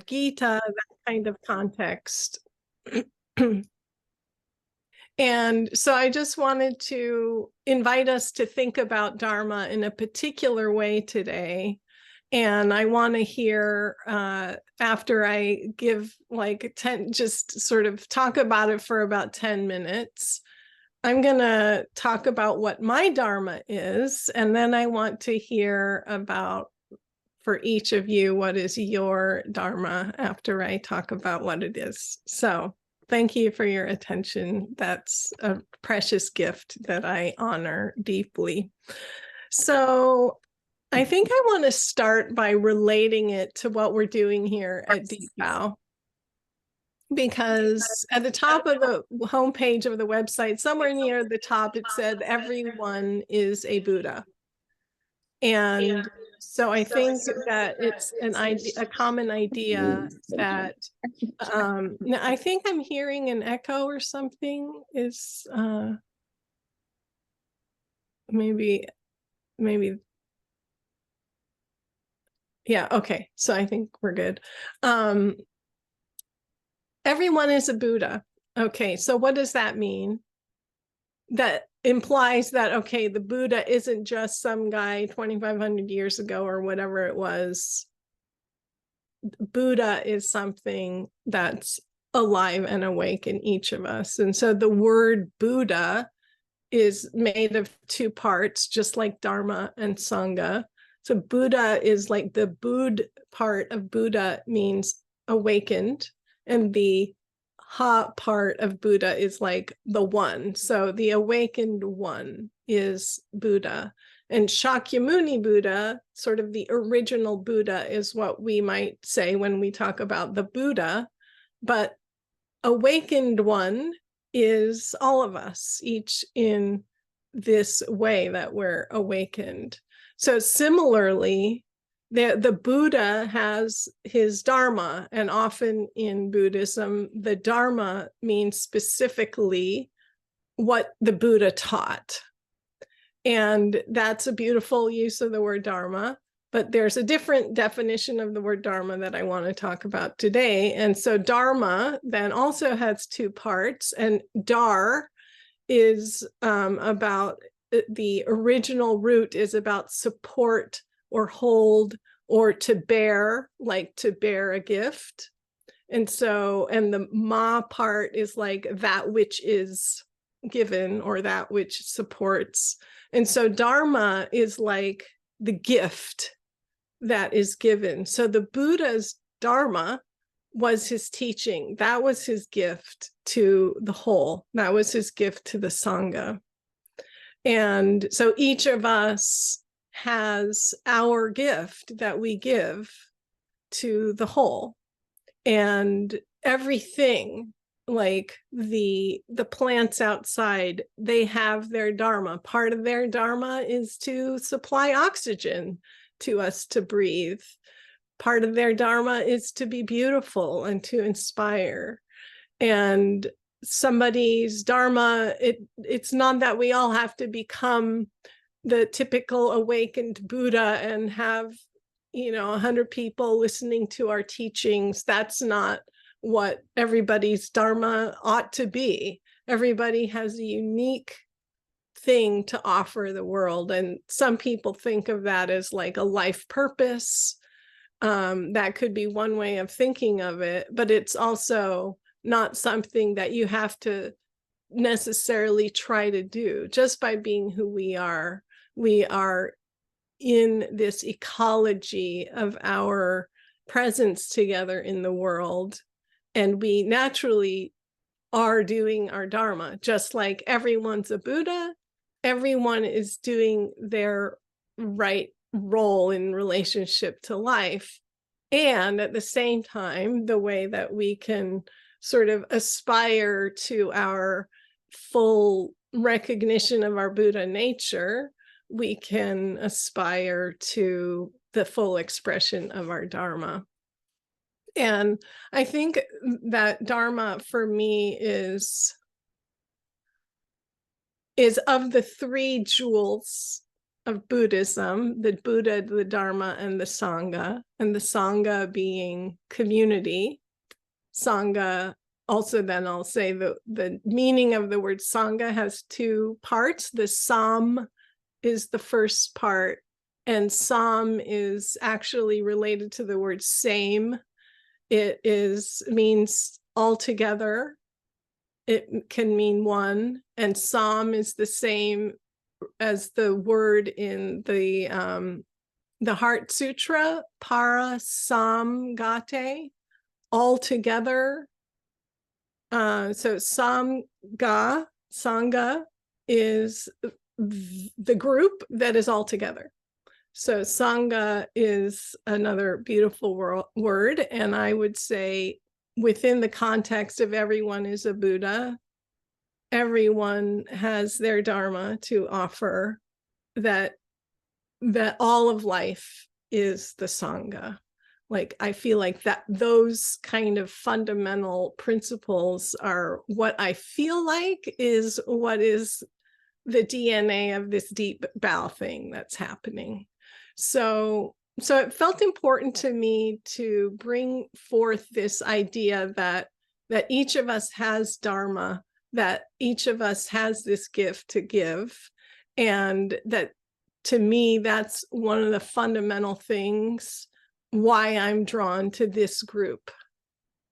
Gita, that kind of context. And so I just wanted to invite us to think about Dharma in a particular way today. And I want to hear, after I give like 10, just sort of talk about it for about 10 minutes, I'm going to talk about what my Dharma is. And then I want to hear about, for each of you, what is your Dharma after I talk about what it is. So thank you for your attention. That's a precious gift that I honor deeply. So I think I want to start by relating it to what we're doing here at Deep Bow. Because at the top of the homepage of the website, somewhere near the top, it said everyone is a Buddha. And so I think that it's an idea, a common idea that I think I'm hearing an echo or something. Is maybe yeah, okay. So I think we're good. Everyone is a Buddha. Okay, so what does that mean? That implies that, okay, the Buddha isn't just some guy 2,500 years ago or whatever it was. Buddha is something that's alive and awake in each of us. And so the word Buddha is made of two parts, just like Dharma and Sangha. So Buddha is like the Bud part of Buddha means awakened, and the Ha part of Buddha is like the one. So the awakened one is Buddha. And Shakyamuni Buddha, sort of the original Buddha, is what we might say when we talk about the Buddha. But awakened one is all of us, each in this way that we're awakened. So similarly, the Buddha has his Dharma, and often in Buddhism, the Dharma means specifically what the Buddha taught. And that's a beautiful use of the word Dharma, but there's a different definition of the word Dharma that I want to talk about today. And so Dharma then also has two parts, and Dar is about, the original root is about support or hold or to bear, like to bear a gift. And so, and the Ma part is like that which is given or that which supports. And so Dharma is like the gift that is given. So the Buddha's Dharma was his teaching. That was his gift to the whole. That was his gift to the Sangha. And so each of us has our gift that we give to the whole. And everything, like the plants outside, they have their Dharma. Part of their Dharma is to supply oxygen to us to breathe. Part of their Dharma is to be beautiful and to inspire. And somebody's Dharma, it's not that we all have to become the typical awakened Buddha and have, 100 people listening to our teachings. That's not what everybody's Dharma ought to be. Everybody has a unique thing to offer the world. And some people think of that as like a life purpose. That could be one way of thinking of it, but it's also not something that you have to necessarily try to do. Just by being who we are in this ecology of our presence together in the world. And we naturally are doing our Dharma, just like everyone's a Buddha. Everyone is doing their right role in relationship to life. And at the same time, the way that we can sort of aspire to our full recognition of our Buddha nature, we can aspire to the full expression of our Dharma. And I think that Dharma for me is of the three jewels of Buddhism, the Buddha, the Dharma, and the Sangha being community. Sangha, also then I'll say the meaning of the word Sangha has two parts. The Sam is the first part, and Sam is actually related to the word same. It means all together. It can mean one, and Sam is the same as the word in the Heart Sutra, Parasamgate, all together. So Sangha is the group that is all together. So Sangha is another beautiful word, and I would say within the context of everyone is a Buddha, everyone has their Dharma to offer, that all of life is the Sangha. Like, I feel like that those kind of fundamental principles are what I feel like is what is the DNA of this deep bow thing that's happening. So it felt important to me to bring forth this idea that each of us has Dharma, that each of us has this gift to give, and that, to me, that's one of the fundamental things why I'm drawn to this group,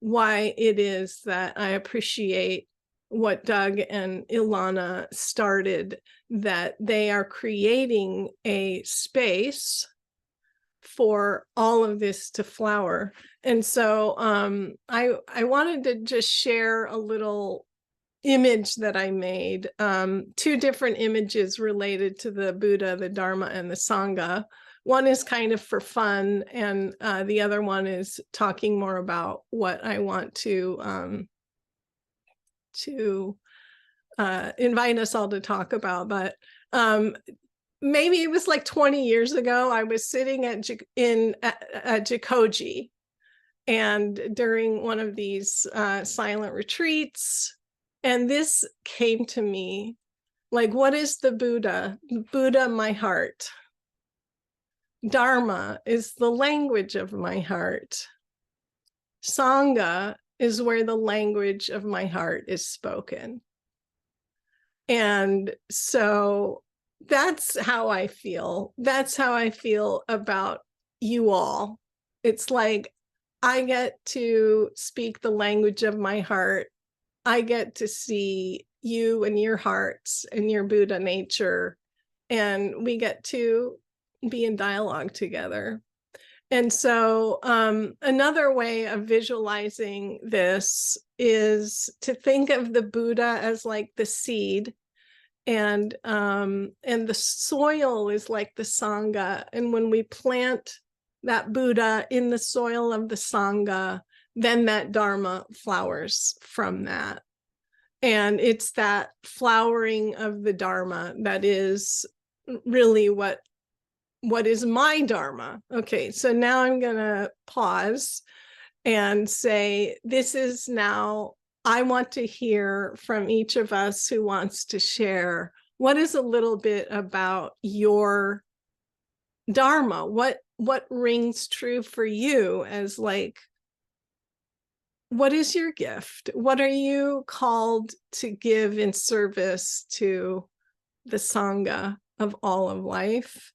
why it is that I appreciate what Doug and Ilana started, that they are creating a space for all of this to flower. And so I wanted to just share a little image that I made, two different images related to the Buddha, the Dharma, and the Sangha. One is kind of for fun, and the other one is talking more about what I want to invite us all to talk about. But maybe it was like 20 years ago, I was sitting at Jikoji, and during one of these silent retreats, and this came to me, like, what is the Buddha? Buddha, my heart. Dharma is the language of my heart. Sangha is where the language of my heart is spoken. And so that's how I feel. That's how I feel about you all. It's like I get to speak the language of my heart. I get to see you and your hearts and your Buddha nature, and we get to be in dialogue together. And so another way of visualizing this is to think of the Buddha as like the seed, and the soil is like the Sangha. And when we plant that Buddha in the soil of the Sangha, then that Dharma flowers from that. And it's that flowering of the Dharma that is really what is my Dharma. Okay, so now I'm going to pause and say, this is now, I want to hear from each of us who wants to share what is a little bit about your Dharma, what rings true for you as like, what is your gift? What are you called to give in service to the Sangha of all of life?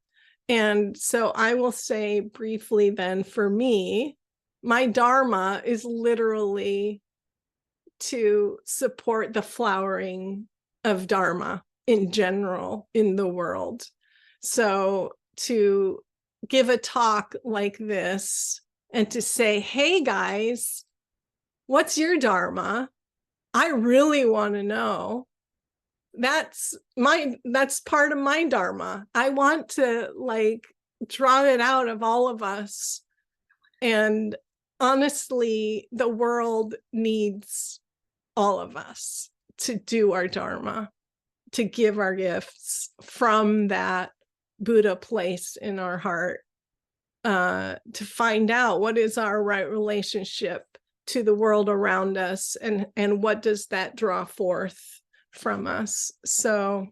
And so I will say briefly then, for me, my Dharma is literally to support the flowering of Dharma in general in the world. So to give a talk like this and to say, hey guys, what's your Dharma? I really want to know. That's part of my Dharma. I want to like draw it out of all of us. And honestly, the world needs all of us to do our Dharma, to give our gifts from that Buddha place in our heart, to find out what is our right relationship to the world around us, and what does that draw forth from us. So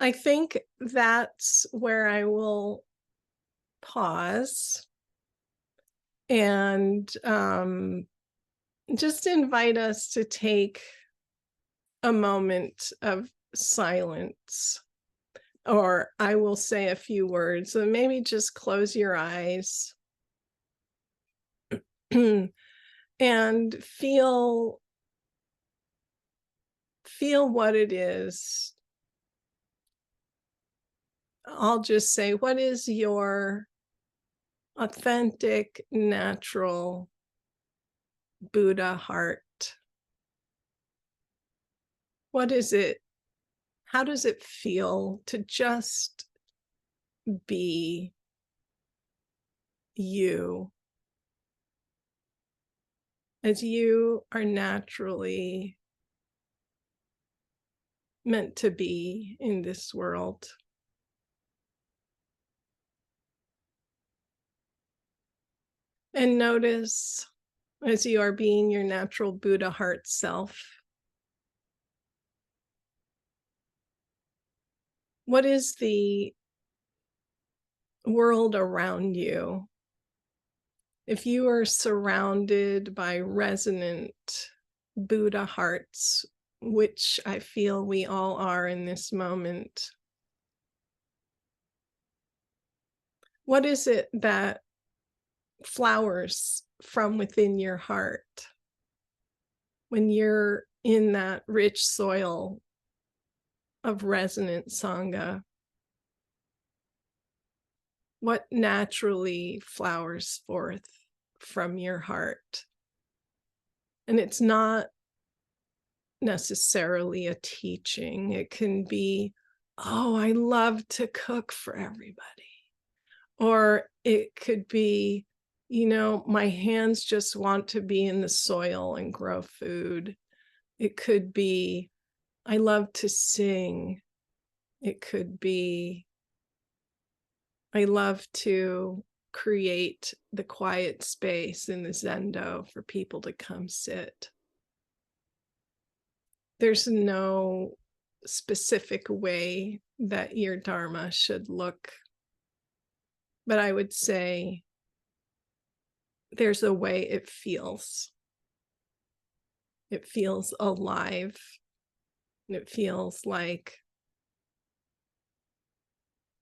I think that's where I will pause and just invite us to take a moment of silence, or I will say a few words, and maybe just close your eyes and feel what it is. I'll just say, what is your authentic, natural Buddha heart? What is it? How does it feel to just be you, as you are naturally meant to be in this world? And notice, as you are being your natural Buddha heart self, what is the world around you? If you are surrounded by resonant Buddha hearts, which I feel we all are in this moment, what is it that flowers from within your heart when you're in that rich soil of resonant Sangha? What naturally flowers forth from your heart? And it's not necessarily a teaching. It can be, oh, I love to cook for everybody. Or it could be, my hands just want to be in the soil and grow food. It could be, I love to sing. It could be, I love to create the quiet space in the Zendo for people to come sit. There's no specific way that your Dharma should look, but I would say there's a way it feels. It feels alive. It feels like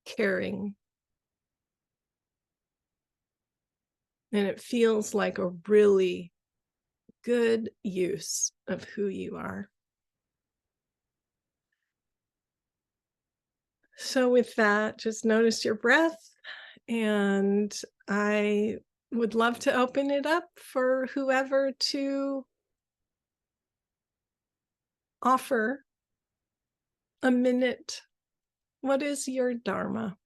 caring. And it feels like a really good use of who you are. So with that, just notice your breath, and I would love to open it up for whoever to offer a minute. What is your Dharma?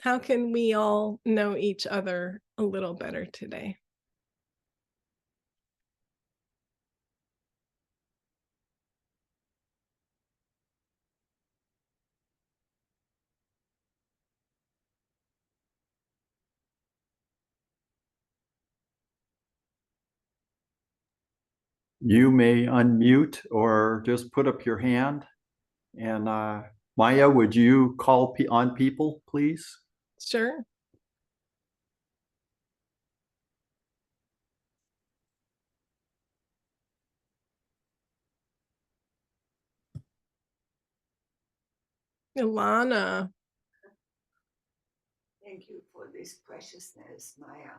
How can we all know each other a little better today? You may unmute or just put up your hand. And Maya, would you call on people, please? Sure. Ilana. Thank you for this preciousness, Maya.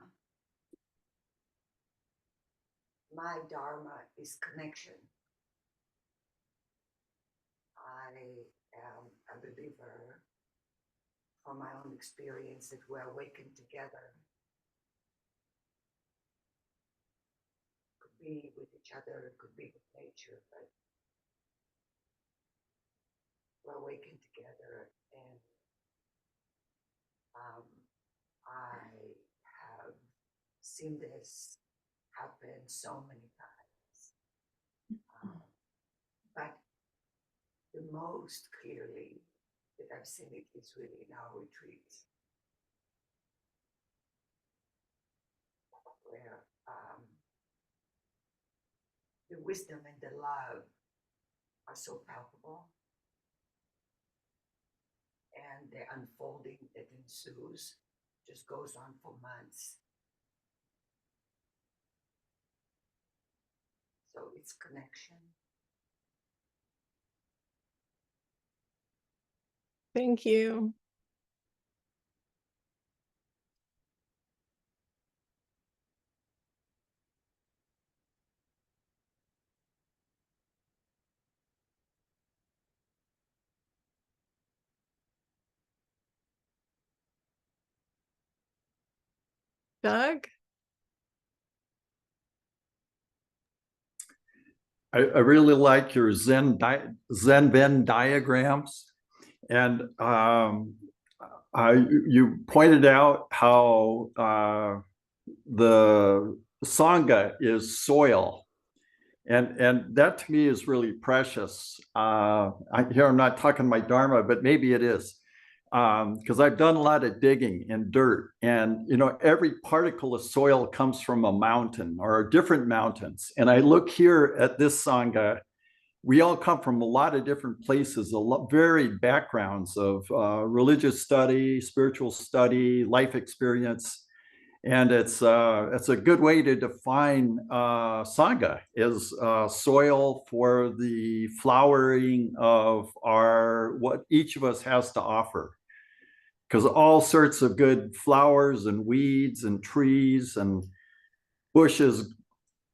My Dharma is connection. I am a believer from my own experience that we're awakened together. Could be with each other, could be with nature, but we're awakened together. And I have seen this happen so many times. But the most clearly that I've seen it is really in our retreats, where the wisdom and the love are so palpable. and the unfolding that ensues just goes on for months. So it's connection. Thank you. Doug? I really like your Zen Venn diagrams, and you pointed out how the Sangha is soil, and that to me is really precious. Here I'm not talking my Dharma, but maybe it is, because I've done a lot of digging in dirt, and every particle of soil comes from a mountain or different mountains. And I look here at this Sangha. We all come from a lot of different places, varied backgrounds of religious study, spiritual study, life experience. And it's a good way to define Sangha is soil for the flowering of what each of us has to offer. Because all sorts of good flowers and weeds and trees and bushes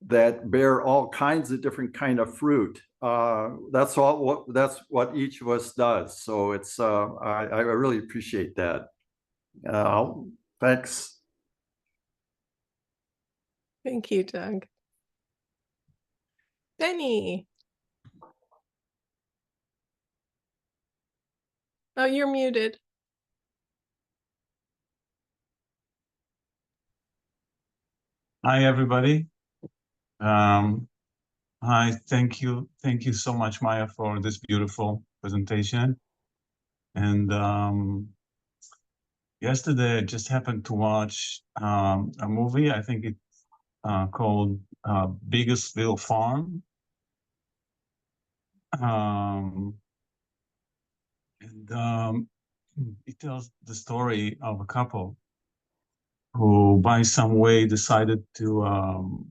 that bear all kinds of different kind of fruit. That's what each of us does. So it's I really appreciate that. Thanks. Thank you, Doug. Benny. Oh, you're muted. Hi, everybody. Hi, thank you so much, Maja, for this beautiful presentation. And yesterday, I just happened to watch a movie. I think it's called Biggesville Farm. It tells the story of a couple who, by some way, decided to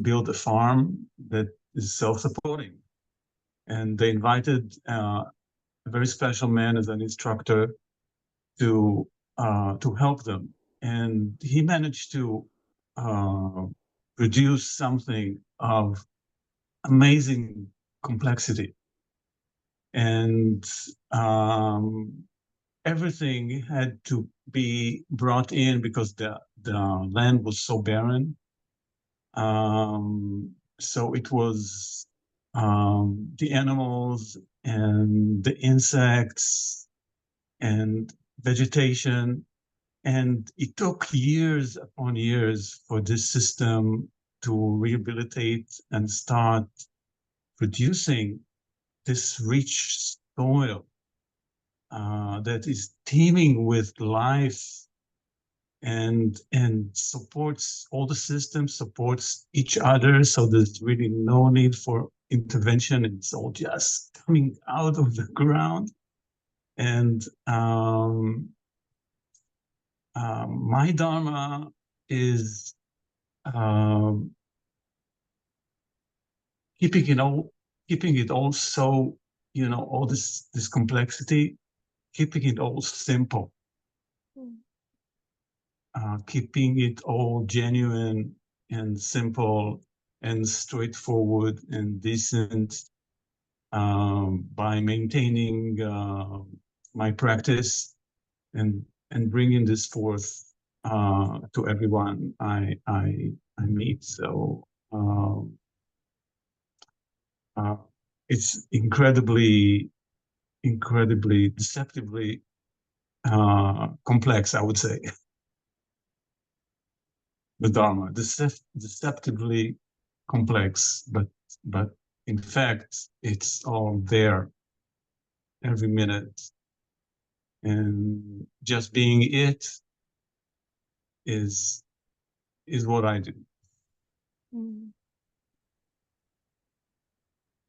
build a farm that is self-supporting. And they invited a very special man as an instructor to help them. And he managed to produce something of amazing complexity. And everything had to be brought in because the land was so barren. So it was the animals and the insects and vegetation. And it took years upon years for this system to rehabilitate and start producing this rich soil that is teeming with life and supports all the systems, supports each other. So there's really no need for intervention. It's all just coming out of the ground. And my Dharma is keeping it all so, all this complexity, keeping it all simple. Keeping it all genuine and simple and straightforward and decent by maintaining my practice and bringing this forth to everyone I meet. So it's incredibly deceptively complex, I would say. The Dharma, deceptively complex, but in fact, it's all there every minute. And just being it is what I do.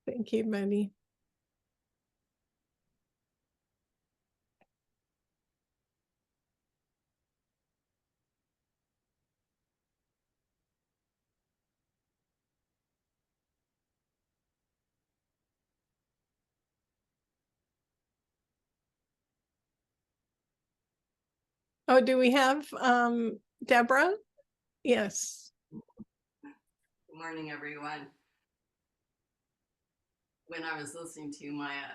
Thank you, Benny. Oh, do we have Deborah? Yes. Good morning, everyone. When I was listening to you, Maya,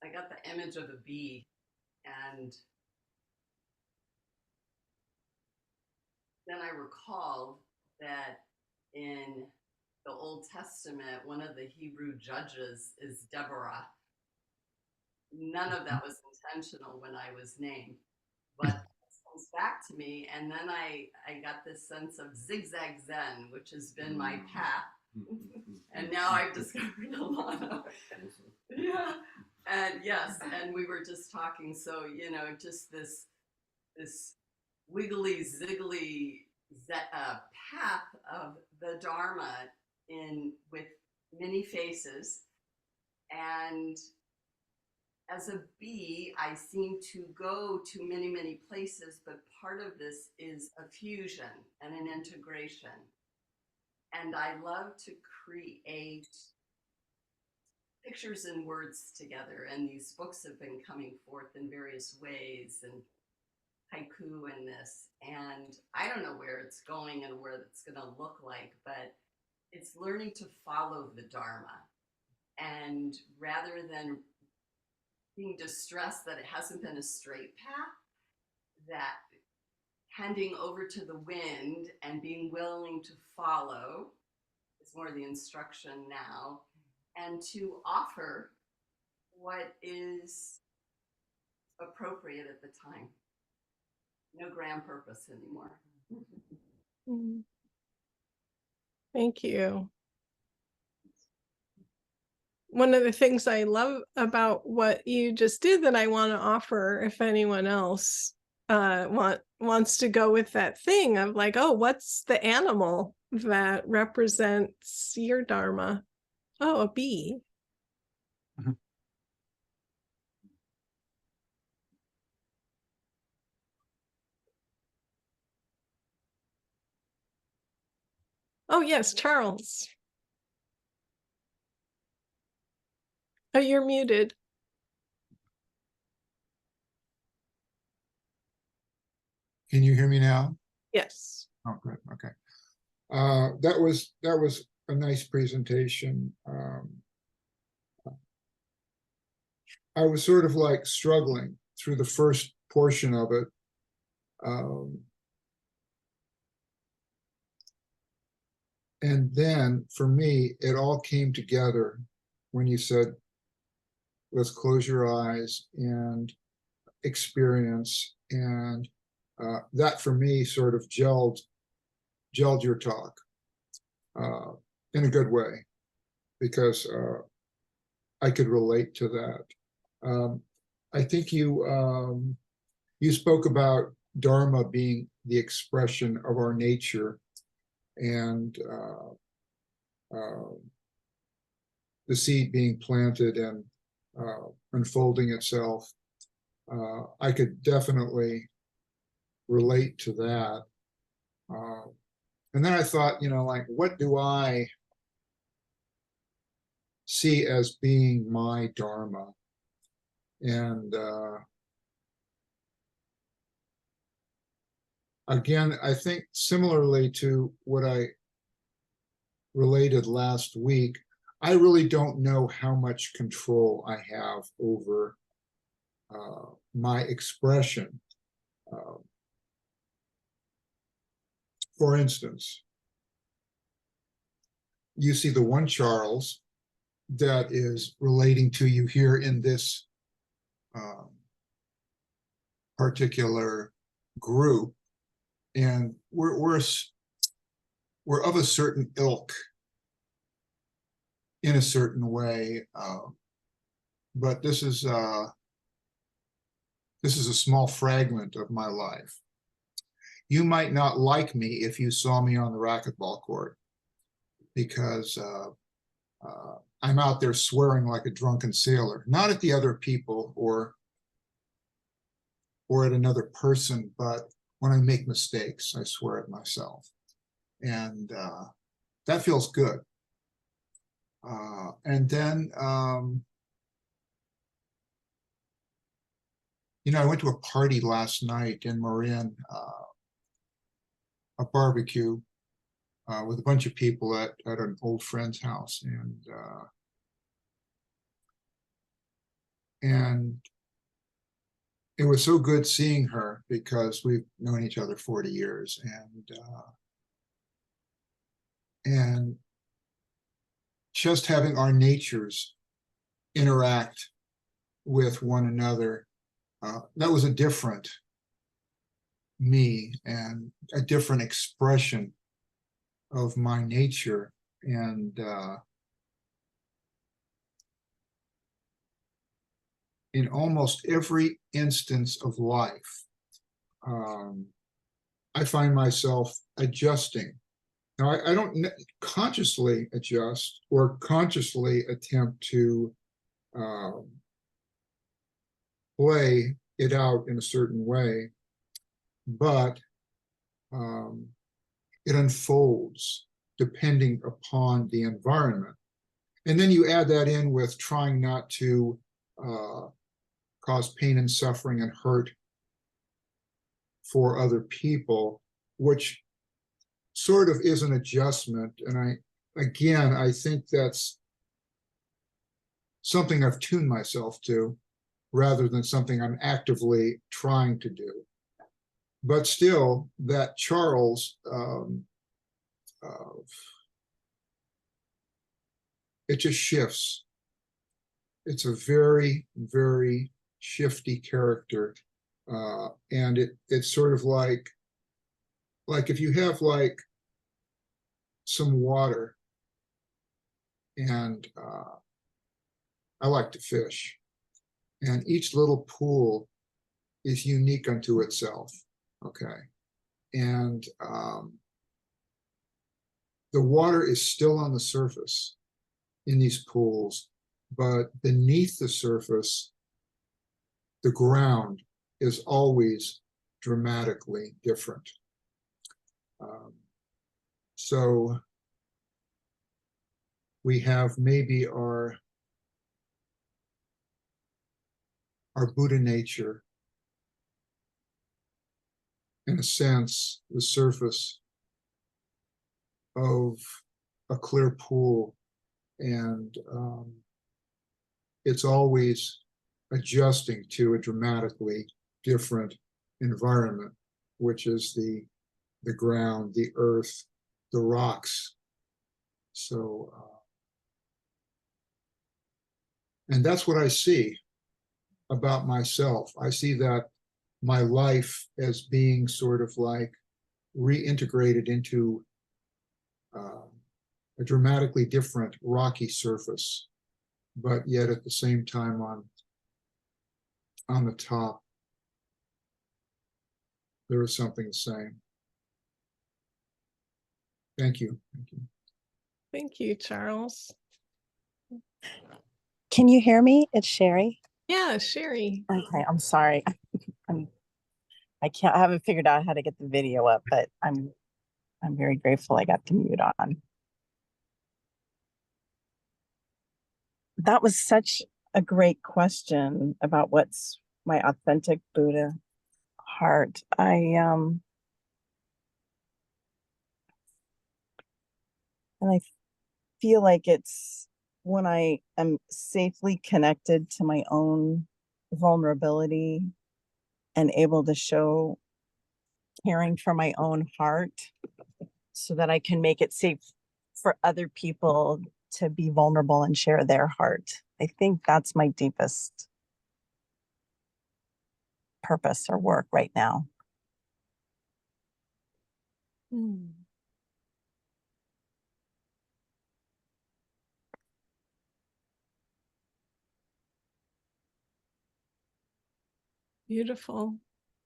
I got the image of a bee, and then I recalled that in the Old Testament, one of the Hebrew judges is Deborah. None of that was intentional when I was named, but it comes back to me. And then I got this sense of zigzag zen, which has been my path. And now I've discovered Alana. Yeah. And yes, and we were just talking, so, you know, just this wiggly, ziggly path of the Dharma with many faces. And as a bee, I seem to go to many, many places, but part of this is a fusion and an integration. And I love to create pictures and words together. And these books have been coming forth in various ways, and haiku and this. And I don't know where it's going and where it's going to look like, but it's learning to follow the Dharma. And rather than being distressed that it hasn't been a straight path, that handing over to the wind and being willing to follow is more the instruction now, and to offer what is appropriate at the time. No grand purpose anymore. Thank you. One of the things I love about what you just did that I want to offer, if anyone else wants to go with that thing of like, oh, what's the animal that represents your Dharma? Oh, a bee. Oh, yes, Charles. Oh, you're muted. Can you hear me now? Yes. Oh, good. Okay. That was a nice presentation. I was sort of like struggling through the first portion of it. And then for me, it all came together when you said, let's close your eyes and experience. And that for me sort of gelled your talk in a good way, because I could relate to that. I think you spoke about Dharma being the expression of our nature, and the seed being planted and unfolding itself. I could definitely relate to that. And then I thought, you know, like, what do I see as being my Dharma? And again, I think similarly to what I related last week, I really don't know how much control I have over my expression. For instance, you see the one Charles that is relating to you here in this particular group, and we're of a certain ilk in a certain way, but this is a small fragment of my life. You might not like me if you saw me on the racquetball court, because I'm out there swearing like a drunken sailor, not at the other people or at another person, but when I make mistakes, I swear at myself. And that feels good. And then I went to a party last night in Marin, a barbecue with a bunch of people at an old friend's house, and it was so good seeing her because we've known each other 40 years, and just having our natures interact with one another. That was a different me and a different expression of my nature. And in almost every instance of life, I find myself adjusting. Now, I don't consciously adjust or consciously attempt to play it out in a certain way, but it unfolds depending upon the environment. And then you add that in with trying not to cause pain and suffering and hurt for other people, which sort of is an adjustment. And I think that's something I've tuned myself to rather than something I'm actively trying to do. But still, that Charles, it just shifts. It's a very, very shifty character. And it's sort of like if you have like some water, and I like to fish, and each little pool is unique unto itself. Okay. And the water is still on the surface in these pools, but beneath the surface, the ground is always dramatically different. So we have maybe our Buddha nature, in a sense, the surface of a clear pool, and it's always adjusting to a dramatically different environment, which is the ground, the earth, the rocks. So, and that's what I see about myself. I see that my life as being sort of like reintegrated into a dramatically different rocky surface, but yet at the same time on the top, there is something the same. Thank you. Thank you. Thank you, Charles. Can you hear me? It's Sherry. Yeah, Sherry. Okay, I'm sorry. I haven't figured out how to get the video up, but I'm very grateful I got the mute on. That was such a great question about what's my authentic Buddha heart. And I feel like it's when I am safely connected to my own vulnerability and able to show caring for my own heart so that I can make it safe for other people to be vulnerable and share their heart. I think that's my deepest purpose or work right now. Beautiful.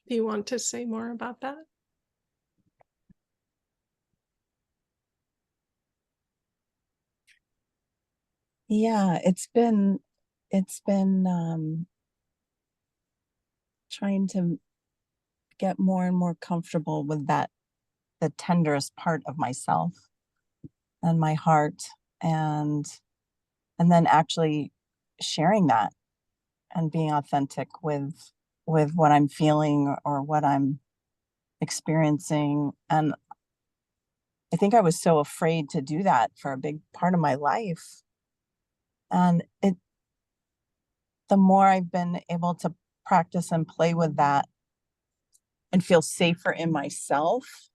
Do you want to say more about that? Yeah, it's been trying to get more and more comfortable with that, the tenderest part of myself and my heart, and then actually sharing that and being authentic with with what I'm feeling or what I'm experiencing. And I think I was so afraid to do that for a big part of my life. And the more I've been able to practice and play with that and feel safer in myself,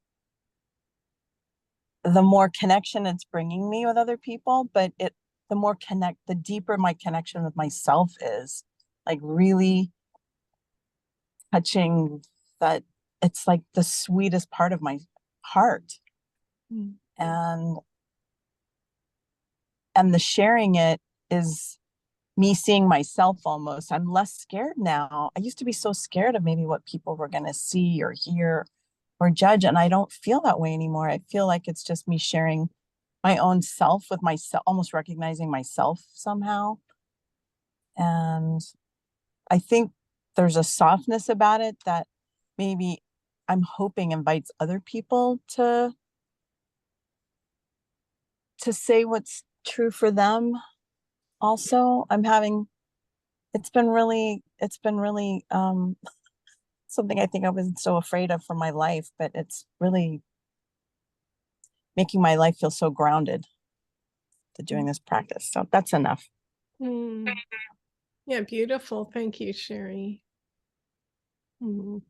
the more connection it's bringing me with other people. But the deeper my connection with myself is, like really touching that. It's like the sweetest part of my heart. Mm. And the sharing it is me seeing myself almost. I'm less scared now. I used to be so scared of maybe what people were going to see or hear or judge. And I don't feel that way anymore. I feel like it's just me sharing my own self with myself, almost recognizing myself somehow. And I think there's a softness about it that maybe I'm hoping invites other people to say what's true for them. Also, it's been really something I think I was so afraid of for my life, but it's really making my life feel so grounded to doing this practice. So that's enough. Mm. Yeah, beautiful. Thank you, Sherry. Mm.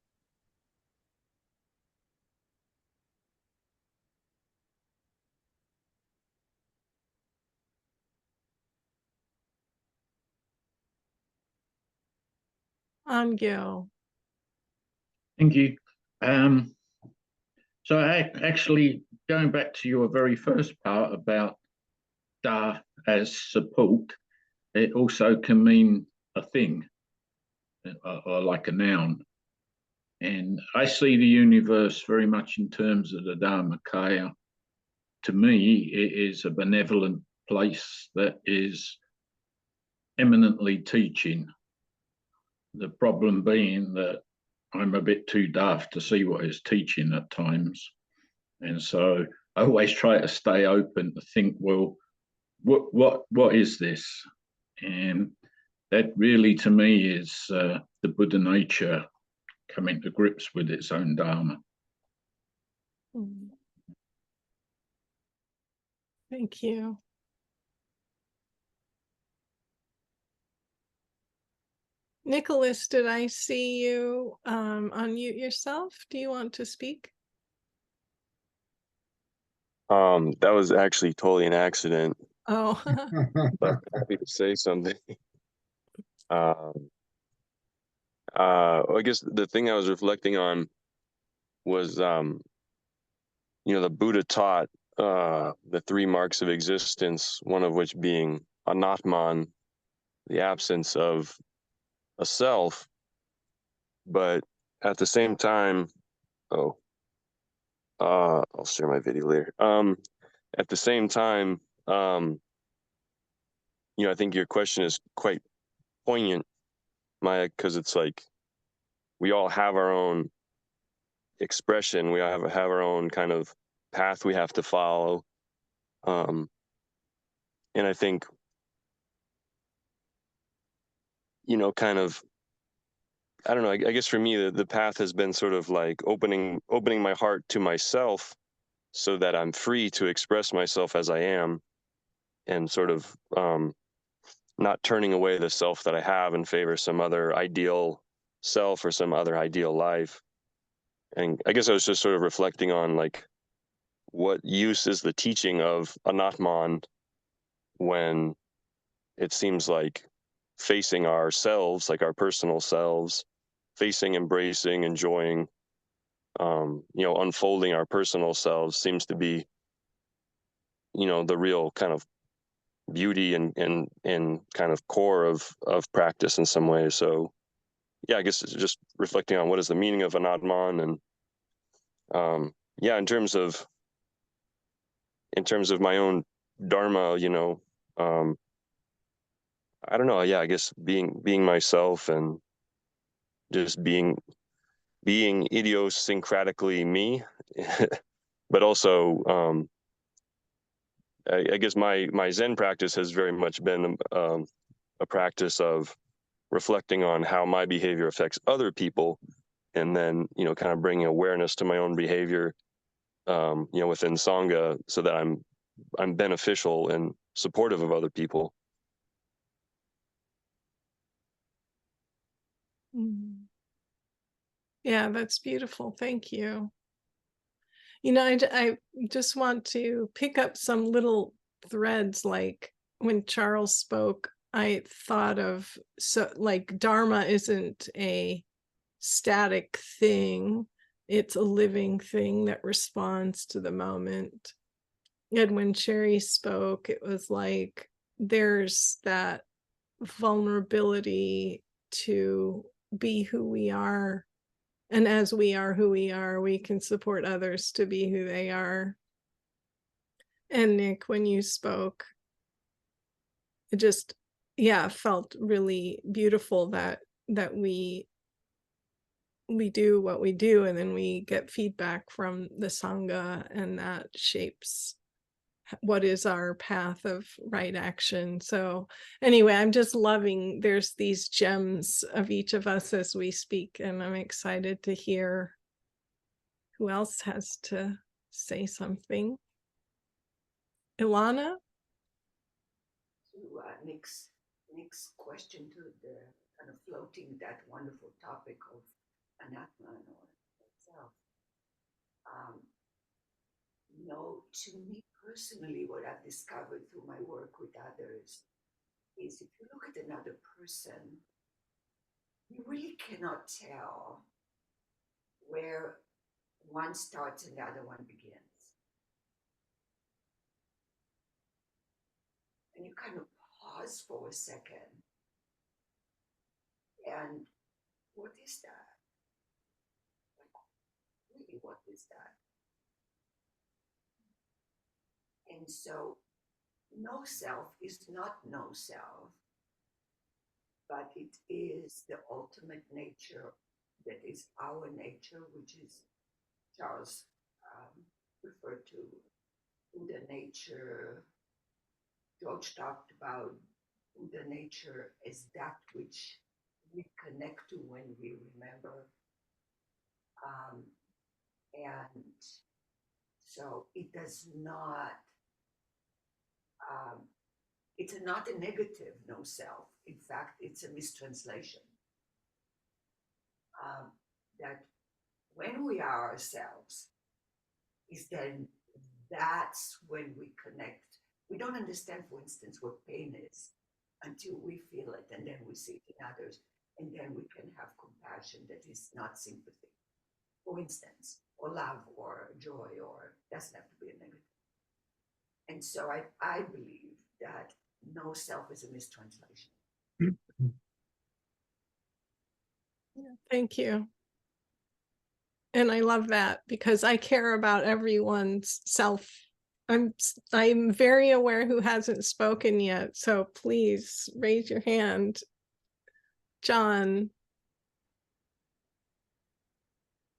Angel. Thank you. So actually, going back to your very first part about da as support, it also can mean a thing or like a noun. And I see the universe very much in terms of the Dharmakaya. To me, it is a benevolent place that is eminently teaching. The problem being that I'm a bit too daft to see what it's teaching at times. And so I always try to stay open to think, well, what is this? And that really, to me, is the Buddha nature coming to grips with its own Dharma. Mm. Thank you. Nicholas, did I see you unmute yourself? Do you want to speak? That was actually totally an accident, Oh, but happy to say something. I guess the thing I was reflecting on was, the Buddha taught the three marks of existence, one of which being anatman, the absence of a self, but at the same time, I'll share my video later. At the same time, I think your question is quite poignant, Maya, because it's like we all have our own expression. We all have our own kind of path we have to follow. And I think, kind of, I don't know, I guess for me, the path has been sort of like opening my heart to myself so that I'm free to express myself as I am, and sort of not turning away the self that I have in favor of some other ideal self or some other ideal life. And I guess I was just sort of reflecting on, like, what use is the teaching of anatman when it seems like facing ourselves, like our personal selves, facing, embracing, enjoying, unfolding our personal selves seems to be, the real kind of beauty and kind of core of practice in some ways. So yeah, I guess it's just reflecting on what is the meaning of anatman. And in terms of my own dharma, I don't know, I guess being myself and just being idiosyncratically me. But also, I guess my Zen practice has very much been a practice of reflecting on how my behavior affects other people, and then, you know, kind of bringing awareness to my own behavior, you know, within Sangha, so that I'm beneficial and supportive of other people. Mm. Yeah, that's beautiful. Thank you. You know, I just want to pick up some little threads. Like when Charles spoke, I thought of, so like Dharma isn't a static thing, it's a living thing that responds to the moment. And when Sherry spoke, it was like there's that vulnerability to be who we are. And as we are who we are, we can support others to be who they are. And Nick, when you spoke, it just, yeah, felt really beautiful that we do what we do, and then we get feedback from the Sangha, and that shapes what is our path of right action. So anyway, I'm just loving, there's these gems of each of us as we speak, and I'm excited to hear who else has to say something. Ilana? To Nick's question, to the kind of floating that wonderful topic of anatma or itself. No, to me personally, what I've discovered through my work with others is if you look at another person, you really cannot tell where one starts and the other one begins. And you kind of pause for a second. And what is that? Like, really, what is that? And so, no self is not no self, but it is the ultimate nature that is our nature, which is Charles referred to Buddha nature. George talked about Buddha nature as that which we connect to when we remember. And so it does not, it's not a negative no self. In fact, it's a mistranslation. That when we are ourselves, is then that's when we connect. We don't understand, for instance, what pain is until we feel it, and then we see it in others, and then we can have compassion that is not sympathy, for instance, or love or joy, or doesn't have to be a negative. And so I believe that no self is a mistranslation. Thank you. And I love that because I care about everyone's self. I'm very aware who hasn't spoken yet, so please raise your hand. John.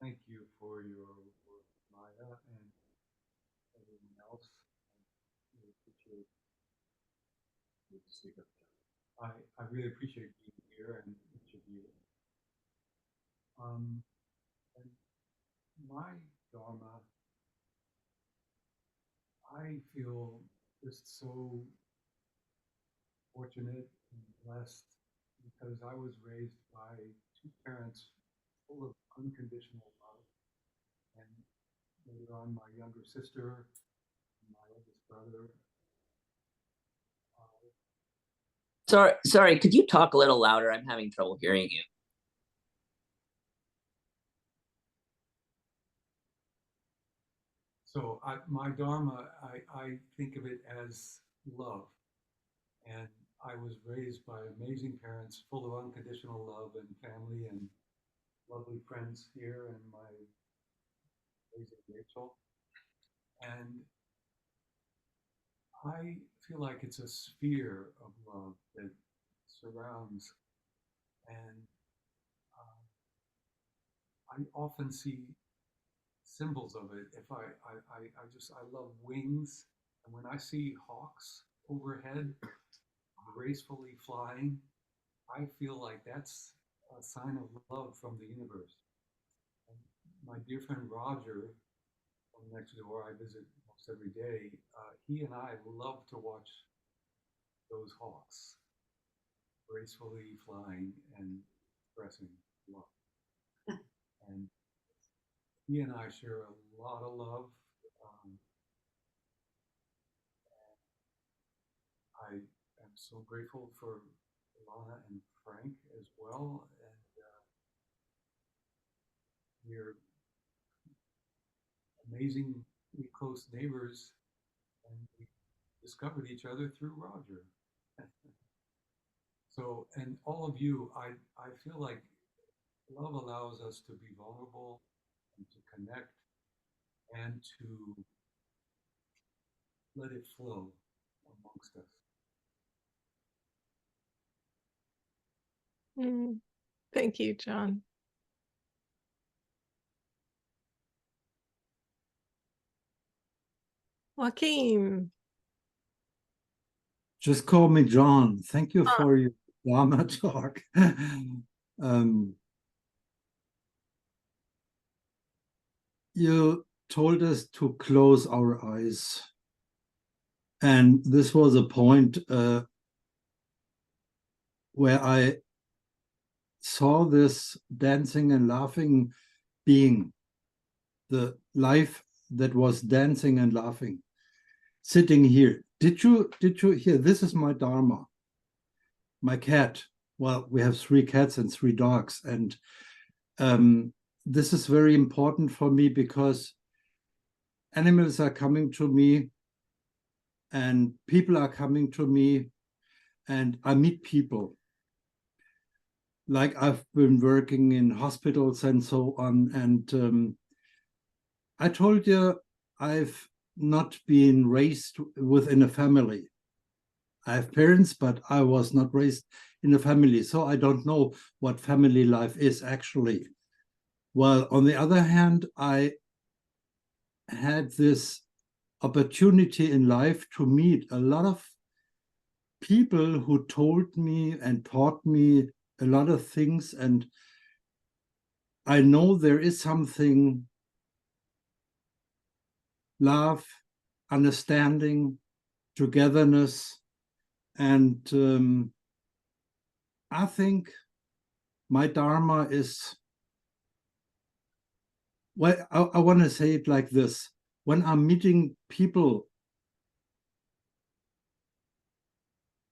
Thank you for your work, Maja, and everyone else. I really appreciate you to speak up. I really appreciate being here and each of you. And my Dharma, I feel just so fortunate and blessed because I was raised by two parents full of unconditional love. And later on, my younger sister, and my oldest brother. Sorry, could you talk a little louder? I'm having trouble hearing you. So my Dharma, I think of it as love. And I was raised by amazing parents full of unconditional love and family and lovely friends here and my raising Rachel. And I feel like it's a sphere of love that surrounds. And I often see symbols of it. If I love wings. And when I see hawks overhead gracefully flying, I feel like that's a sign of love from the universe. And my dear friend Roger from next door, I visit almost every day. He and I love to watch those hawks gracefully flying and expressing love. And he and I share a lot of love. I am so grateful for Lana and Frank as well. And we're amazingly close neighbors, and we discovered each other through Roger. So, and all of you, I feel like love allows us to be vulnerable and to connect and to let it flow amongst us. Thank you, John. Joaquin. Just call me John. Thank you for your Dharma talk. You told us to close our eyes. And this was a point where I saw this dancing and laughing being, the life that was dancing and laughing, sitting here. Did you hear? This is my Dharma, my cat. Well, we have 3 cats and 3 dogs. And this is very important for me because animals are coming to me and people are coming to me and I meet people. Like I've been working in hospitals and so on. And I told you I've not been raised within a family. I have parents, but I was not raised in a family. So I don't know what family life is actually. Well, on the other hand, I had this opportunity in life to meet a lot of people who told me and taught me a lot of things. And I know there is something, love, understanding, togetherness. And I think my Dharma is, well, I want to say it like this. When I'm meeting people,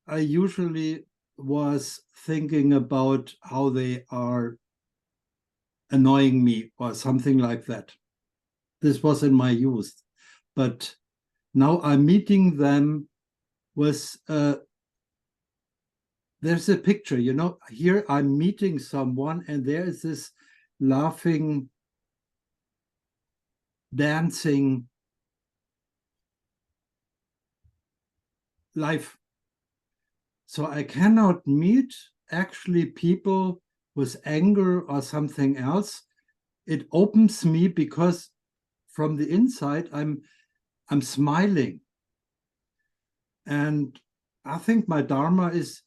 I usually was thinking about how they are annoying me or something like that. This was in my youth. But now I'm meeting them with, there's a picture, you know, here I'm meeting someone and there is this laughing, dancing life. So I cannot meet actually people with anger or something else. It opens me because from the inside I'm smiling. And I think my Dharma is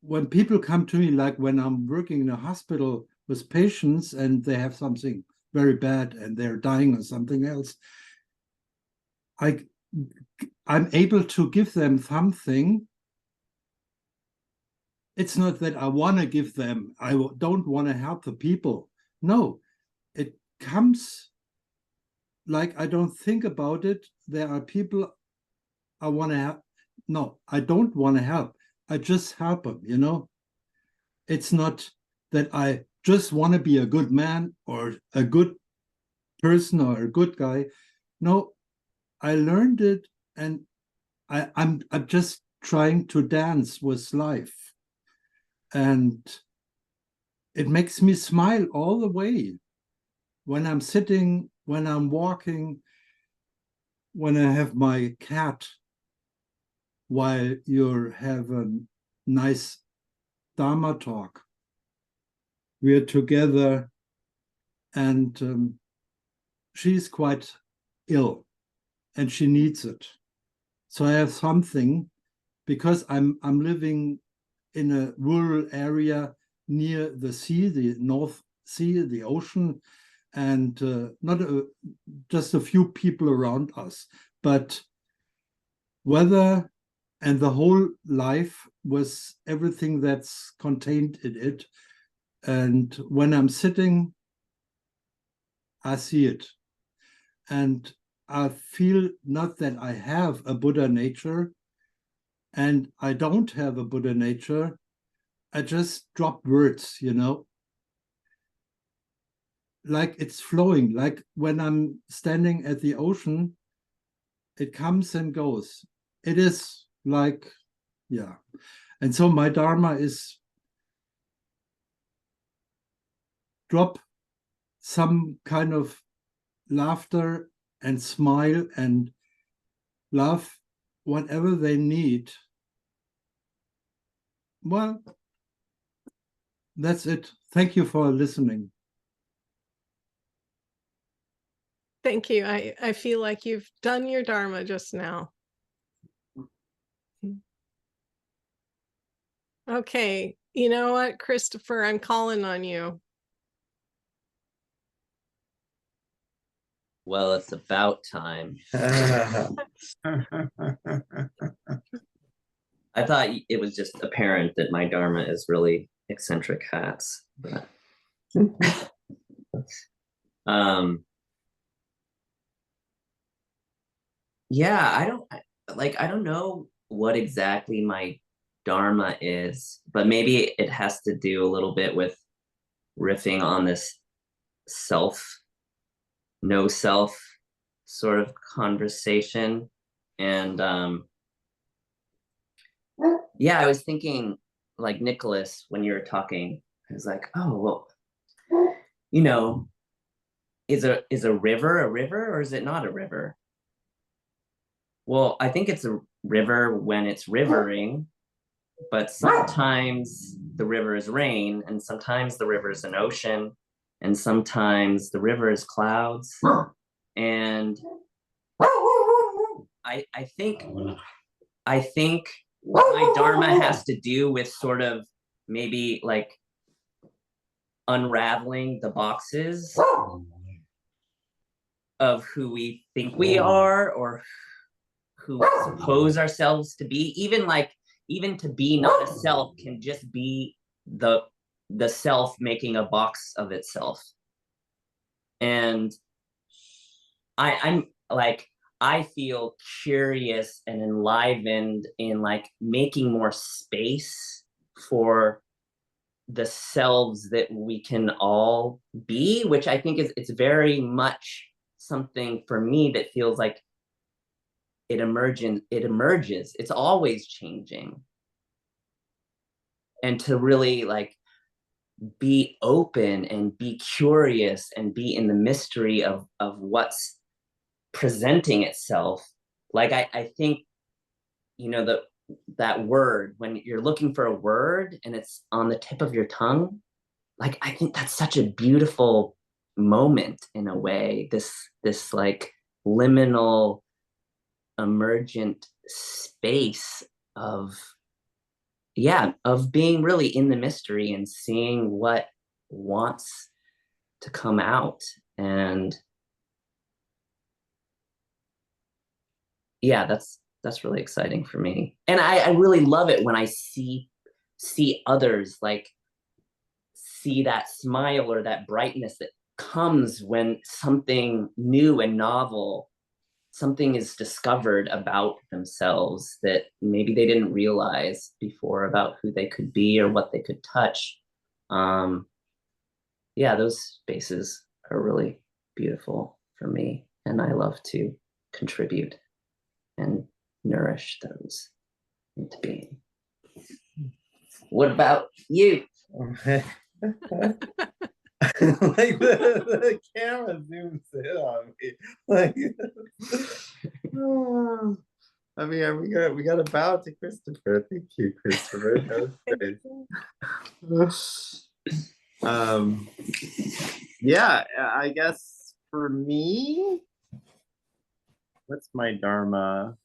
when people come to me, like when I'm working in a hospital with patients and they have something very bad and they're dying or something else, I'm able to give them something. It's not that I want to give them, I don't want to help the people. No, it comes like I don't think about it. There are people I want to help. No, I don't want to help. I just help them, you know? It's not that I just want to be a good man or a good person or a good guy. No, I learned it and I'm just trying to dance with life. And it makes me smile all the way. When I'm sitting, when I'm walking, when I have my cat, while you have a nice Dharma talk. We are together and she's quite ill and she needs it. So I have something because I'm living in a rural area near the sea, the North Sea, the ocean, and not just a few people around us, but weather and the whole life was everything that's contained in it. And when I'm sitting, I see it. And I feel not that I have a Buddha nature and I don't have a Buddha nature. I just drop words, you know, like it's flowing. Like when I'm standing at the ocean, it comes and goes. It is like, yeah. And so my Dharma is drop some kind of laughter and smile and laugh, whatever they need. Well, that's it. Thank you for listening. Thank you. I feel like you've done your Dharma just now. Okay, you know what, Christopher, I'm calling on you. Well, it's about time. I thought it was just apparent that my Dharma is really eccentric hats. But yeah, I don't know what exactly my Dharma is, but maybe it has to do a little bit with riffing on this self, no self sort of conversation. And yeah, I was thinking, like, Nicholas, when you were talking, I was like, oh, well, you know, is a river or is it not a river? Well, I think it's a river when it's rivering, but sometimes the river is rain, and sometimes the river is an ocean, and sometimes the river is clouds. And I think my Dharma has to do with sort of maybe like unraveling the boxes of who we think we are or who we suppose ourselves to be. Even to be not a self can just be the self making a box of itself. And I'm like, I feel curious and enlivened in like making more space for the selves that we can all be, which I think it's very much something for me that feels like it emerges. It's always changing. And to really like be open and be curious and be in the mystery of what's presenting itself. Like I think, you know, that word, when you're looking for a word and it's on the tip of your tongue, like I think that's such a beautiful moment in a way, this like liminal emergent space of being really in the mystery and seeing what wants to come out. And yeah, that's really exciting for me. And I really love it when I see others like see that smile or that brightness that comes when something new and novel, something is discovered about themselves that maybe they didn't realize before about who they could be or what they could touch. Yeah, those spaces are really beautiful for me, and I love to contribute and nourish those into being. What about you? Like the camera zooms in on me. Like, I mean, we got to bow to Christopher. Thank you, Christopher. That was great. Yeah, I guess for me, what's my Dharma?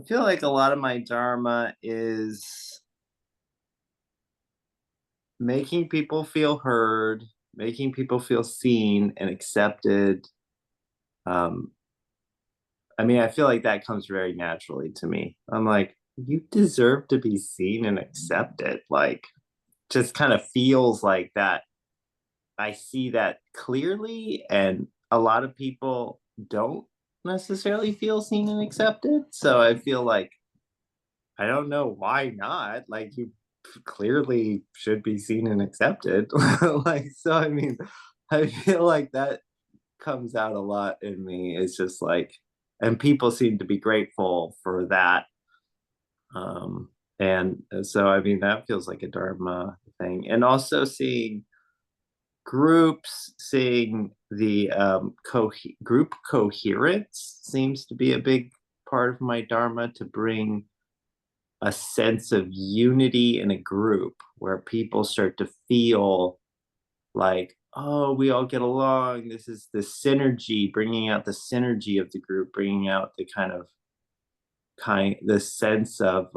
feel like a lot of my dharma is making people feel heard, making people feel seen and accepted. Um, I mean, I feel like that comes very naturally to me. I'm like, you deserve to be seen and accepted. Like, just kind of feels like that. I see that clearly, and a lot of people don't necessarily feel seen and accepted. So I feel like, I don't know why not. Like, you clearly should be seen and accepted. Like, so I mean, I feel like that comes out a lot in me. It's just like, and people seem to be grateful for that. And so I mean, that feels like a dharma thing. And also seeing groups, seeing the group coherence seems to be a big part of my dharma, to bring a sense of unity in a group where people start to feel like, oh, we all get along. This is the synergy, bringing out the synergy of the group, bringing out the the sense of